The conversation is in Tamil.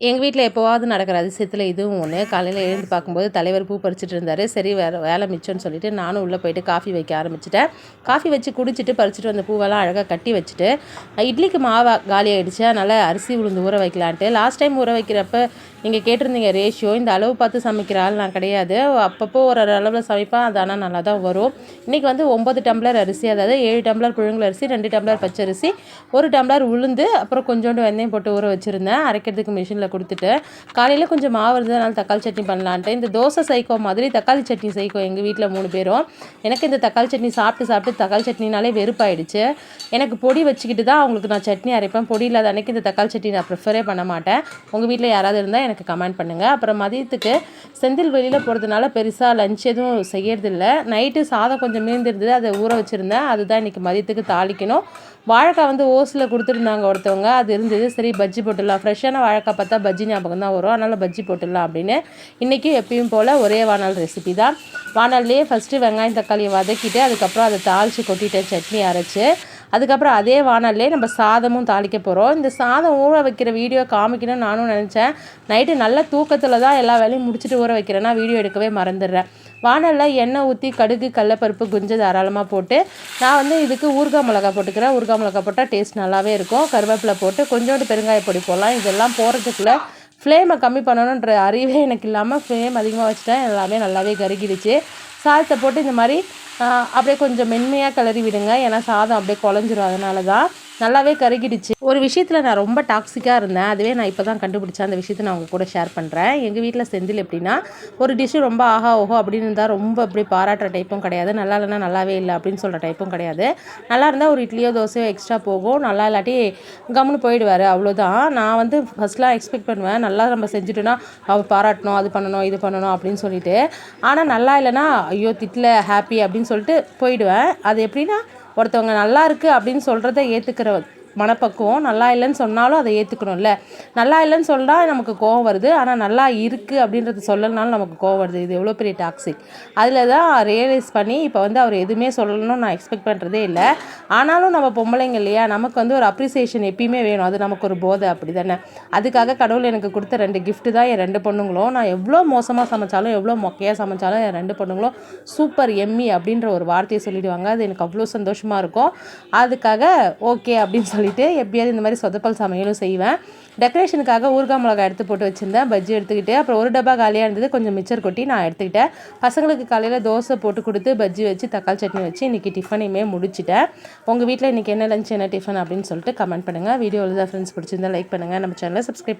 எங்கள் வீட்டில் எப்போவாவது நடக்கிற அதிசயத்தில் இதுவும் ஒன்று. காலையில் எழுந்து பார்க்கும்போது தலைவர் பூ பறிச்சுட்டு இருந்தார். சரி வேலை மிச்சம்னு சொல்லிட்டு நானும் உள்ளே போயிட்டு காஃபி வைக்க ஆரம்பிச்சிட்டேன். காஃபி வச்சு குடிச்சிட்டு பறிச்சுட்டு வந்த பூவெல்லாம் அழகாக கட்டி வச்சுட்டு இட்லிக்கு மாவு காலி ஆகிடுச்சு. அதனால் அரிசி உளுந்து ஊற வைக்கலான்ட்டு லாஸ்ட் டைம் ஊற வைக்கிறப்ப நீங்கள் கேட்டிருந்தீங்க ரேஷியோ. இந்த அளவு பார்த்து சமைக்கிற ஆள் நான் கிடையாது. அப்பப்போ ஒரு அளவில் சமைப்பேன். அது ஆனால் நல்லா தான் வரும். இன்றைக்கி வந்து 9 டம்ளர் அரிசி, அதாவது 7 டம்ளர் புழுங்கல் அரிசி, 2 டம்ளர் பச்சரிசி, 1 டம்ளர் உளுந்து, அப்புறம் கொஞ்சோண்டு வெந்தயம் போட்டு ஊற வச்சுருந்தேன். அரைக்கிறதுக்கு மிஷினில் கொடுத்துட்டு காலையில் கொஞ்சம் மாவு இருந்ததுனால தக்காளி சட்னி பண்ணலான்ட்டு இந்த தோசை சைக்கோ மாதிரி தக்காளி சட்னி சைக்கோ. எங்கள் வீட்டில் 3 பேரும். எனக்கு இந்த தக்காளி சட்னி சாப்பிட்டு தக்காளி சட்னினாலே வெறுப்பாயிடுச்சு. எனக்கு பொடி வச்சுக்கிட்டு தான் அவங்களுக்கு நான் சட்னி அரைப்பேன். பொடி இல்லாத அன்றைக்கி இந்த தக்காளி சட்னி நான் ப்ரிஃபரே பண்ண மாட்டேன். உங்கள் வீட்டில் யாராவது இருந்தால் எனக்கு கமெண்ட் பண்ணுங்கள். அப்புறம் மதியத்துக்கு செந்தில் வெளியில் போகிறதுனால பெருசாக லஞ்ச் எதுவும் செய்யறதில்ல. நைட்டு சாதம் கொஞ்சம் மீந்திருந்தது, அதை ஊற வச்சுருந்தேன். அதுதான் இன்றைக்கி மதியத்துக்கு தாளிக்கணும். வாழைக்காய் வந்து ஓஸில் கொடுத்துருந்தாங்க ஒருத்தவங்க, அது இருந்தது. சரி பஜ்ஜி போட்டுடலாம். ஃப்ரெஷ்ஷான வாழைக்காய் பார்த்தா பஜ்ஜி ஞாபகம் தான் வரும். அதனால் பஜ்ஜி போட்டுடலாம் அப்படின்னு இன்றைக்கி எப்பயும் போல் ஒரே வானல் ரெசிபி தான். வானல்லையே ஃபஸ்ட்டு வெங்காயம் தக்காளியை வதக்கிட்டு அதுக்கப்புறம் அதை தாளித்து கொட்டிட்டேன் சட்னி அரைச்சி. அதுக்கப்புறம் அதே வானல்லே நம்ம சாதமும் தாளிக்க போகிறோம். இந்த சாதம் ஊற வைக்கிற வீடியோ காமிக்கணும்னு நானும் நினச்சேன். நைட்டு நல்ல தூக்கத்தில் தான் எல்லா வேலையும் முடிச்சுட்டு ஊற வைக்கிறேன்னா வீடியோ எடுக்கவே மறந்துடுறேன். வானலில் எண்ணெய் ஊற்றி கடுகு கடலப்பருப்பு குஞ்சு தாராளமாக போட்டு நான் வந்து இதுக்கு ஊறுகாய் மிளகா போட்டுக்கிறேன். ஊறுகாய் மிளகா போட்டால் டேஸ்ட் நல்லாவே இருக்கும். கருவேப்பிலை போட்டு கொஞ்சோண்டு பெருங்காய பொடி போடலாம். இதெல்லாம் போடுறதுக்குள்ள ஃப்ளேமை கம்மி பண்ணணுன்ற அறிவே எனக்கு இல்லாமல் ஃப்ளேம் அதிகமாக வச்சுட்டேன். எல்லாமே நல்லாவே கருகிடுச்சு. சாதத்தை போட்டு இந்த மாதிரி அப்படியே கொஞ்சம் மென்மையாக கிளறி விடுங்க. ஏன்னா சாதம் அப்படியே குழஞ்சிரும். அதனால தான் நல்லாவே கருகிடுச்சு. ஒரு விஷயத்தில் நான் ரொம்ப டாக்ஸிக்காக இருந்தேன். அதுவே நான் இப்போ தான் கண்டுபிடிச்சேன். அந்த விஷயத்தை நான் உங்கள் கூட ஷேர் பண்ணுறேன். எங்கள் வீட்டில் செந்தில் எப்படின்னா ஒரு டிஷ்ஷு ரொம்ப ஆஹா ஓஹோ அப்படின்னு இருந்தால் ரொம்ப அப்படி பாராட்டுற டைப்பும் கிடையாது. நல்லா இல்லைன்னா நல்லாவே இல்லை அப்படின்னு சொல்கிற டைப்பும் கிடையாது. நல்லா இருந்தால் ஒரு இட்லியோ தோசையோ எக்ஸ்ட்ரா போகும். நல்லா இல்லாட்டி கம்முன்னு போயிடுவார். அவ்வளோதான். நான் வந்து ஃபஸ்ட்லாம் எக்ஸ்பெக்ட் பண்ணுவேன், நல்லா நம்ம செஞ்சுட்டோன்னா அவர் பாராட்டணும், அது பண்ணணும் இது பண்ணணும் அப்படின்னு சொல்லிட்டு. ஆனால் நல்லா இல்லைன்னா ஐயோ திட்டில் ஹாப்பி அப்படின்னு சொல்லிட்டு போயிடுவேன். அது எப்படின்னா ஒருத்தவங்க நல்லா இருக்குது அப்படின்னு சொல்கிறத ஏற்றுக்கிற மனப்பக்குவம். நல்லா இல்லைன்னு சொன்னாலும் அதை ஏற்றுக்கணும்ல. நல்லா இல்லைன்னு சொன்னால் நமக்கு கோவம் வருது, ஆனால் நல்லா இருக்குது அப்படின்றது சொல்லலைனாலும் நமக்கு கோவம் வருது. இது எவ்வளோ பெரிய டாக்ஸிக். அதில் தான் ரியலைஸ் பண்ணி இப்போ வந்து அவர் எதுவுமே சொல்லணும்னு நான் எக்ஸ்பெக்ட் பண்ணுறதே இல்லை. ஆனாலும் நம்ம பொம்பளைங்க இல்லையா, நமக்கு வந்து ஒரு அப்ரிசியேஷன் எப்பயுமே வேணும். அது நமக்கு ஒரு போதை அப்படி தானே. அதுக்காக கடவுள் எனக்கு கொடுத்த 2 கிஃப்ட்டு தான் என் 2 பொண்ணுங்களும். நான் எவ்வளோ மோசமாக சமைச்சாலும் எவ்வளோ மொக்கையாக சமைச்சாலும் என் 2 பொண்ணுங்களும் சூப்பர் எம்மி அப்படின்ற ஒரு வார்த்தையை சொல்லிவிடுவாங்க. அது எனக்கு அவ்வளோ சந்தோஷமாக இருக்கும். அதுக்காக ஓகே அப்படின்னு சொல்லிட்டு எப்படியாவது இந்த மாதிரி சொதப்பல் சமையலும் செய்வேன். டெக்கரேஷனுக்காக ஊறுகாய் மிளகாய் எடுத்து போட்டு வச்சுருந்தேன். பஜ்ஜி எடுத்துக்கிட்டு அப்புறம் ஒரு டப்பா காலியாக இருந்தது, கொஞ்சம் மிச்சர் கொட்டி நான் எடுத்துக்கிட்டேன். பசங்களுக்கு காலையில் தோசை போட்டு கொடுத்து பஜ்ஜி வச்சு தக்காளி சட்னி வச்சு இன்றைக்கி டிஃபனையுமே முடிச்சிட்டேன். உங்கள் வீட்டில் இன்றைக்கி என்ன லஞ்ச் என்ன டிஃபன் அப்படின்னு சொல்லிட்டு கமெண்ட் பண்ணுங்கள். வீடியோவில் தான் ஃப்ரெண்ட்ஸ் பிடிச்சிருந்தா லைக் பண்ணுங்கள். நம்ம சேனலை சப்ஸ்கிரைப் பண்ணுங்கள்.